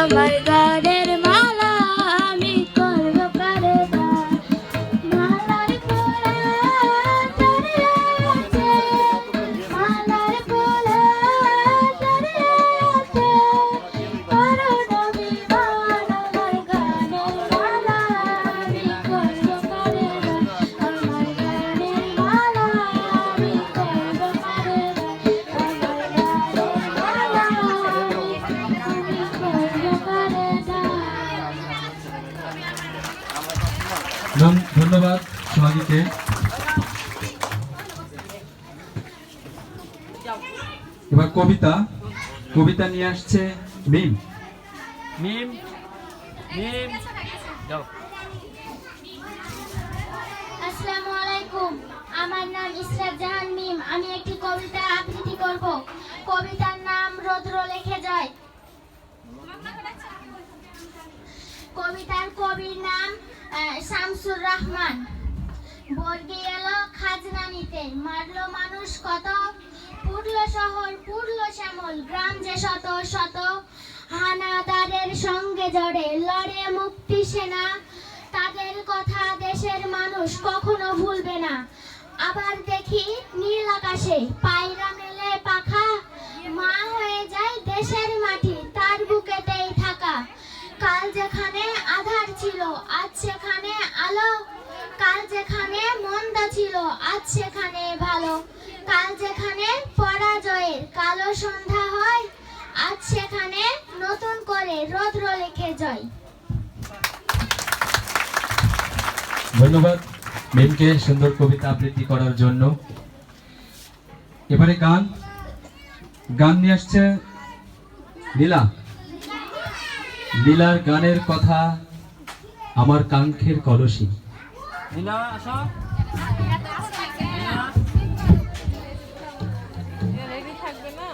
আমার গানের মালা আমি করব কারে দান মালার পোলা জড়িয়ে আছে মালার পোলা জড়িয়ে আছে করো নবী মান আমার গানের মালা আমি করব কারে দান আমার গানের মালা আমি করব কারে দান আমার গানের মালা আমি করব কারে দান। ধন্যবাদ সোহাগীকে। এবার কবিতা নিয়ে আসছে মিম। মিম মিম যাও। আসসালামু আলাইকুম, আমার নাম ইসরাত জাহান মিম। আমি একটি কবিতা আবৃত্তি করব। কবিতার নাম রৌদ্র লেখে যায়। কবিতার কবির নাম শামসুর রহমান। বর্গে এলো খাজনা নিতে, মারলো মানুষ কত, পুরলো শহর পুরলো শ্যামল, গ্রাম যে শত শত, হানাদারের সঙ্গে জড়ে লড়ে মুক্তি সেনা, তাদের কথা দেশের মানুষ কখনো ভুলবে না। আবার দেখি নীল আকাশে পায়রা মেলে পাখা, মা হয়ে যায় দেশের মাটি তার বুকেতেই থাকা। কাল যেখানে আধার ছিল আজ সেখানে আলো, কাল যেখানে মন্দ ছিল আজ সেখানে ভালো, কাল যেখানে পরাজয়ের কালো সন্ধ্যা হয় আজ সেখানে নতুন করে রৌদ্র লেখে যায়। ধন্যবাদ মিমকে সুন্দর কবিতা আবৃত্তি করার জন্য। এবারে গান নিয়ে আসছে লীলা। লীলার গানের কথা আমার কাঙ্ক্ষের কলসী। লীলা আসো। রেডি থাকবে না।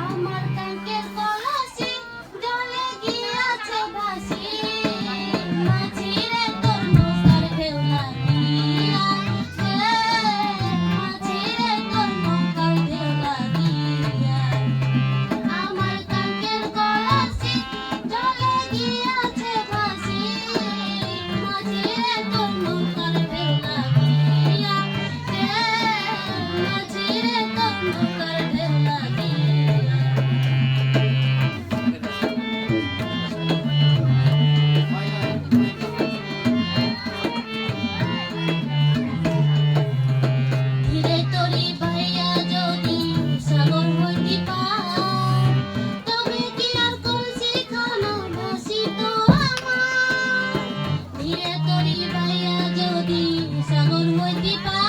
আমার কাঙ্ক্ষের কলসি জলে গিয়াছে ভাসি, মাঝি রে তোর নৌকার ঢেউ লাগিয়া, মাঝি রে তোর নৌকার ঢেউ লাগিয়া। আমার কাঙ্ক্ষের কলসি জলে গিয়াছে ভাসি, মাঝি রে তোর নৌকার ঢেউ লাগিয়া, মাঝি রে তোর নৌকার ঢেউ লাগিয়া। ধীরে তরি ভাইয়া যদি সাগর হইতে পার, তবে কি আর কলসি খানা ভাসিত আমার। ধীরে তরি ভাইয়া যদি সাগর হইতে পার,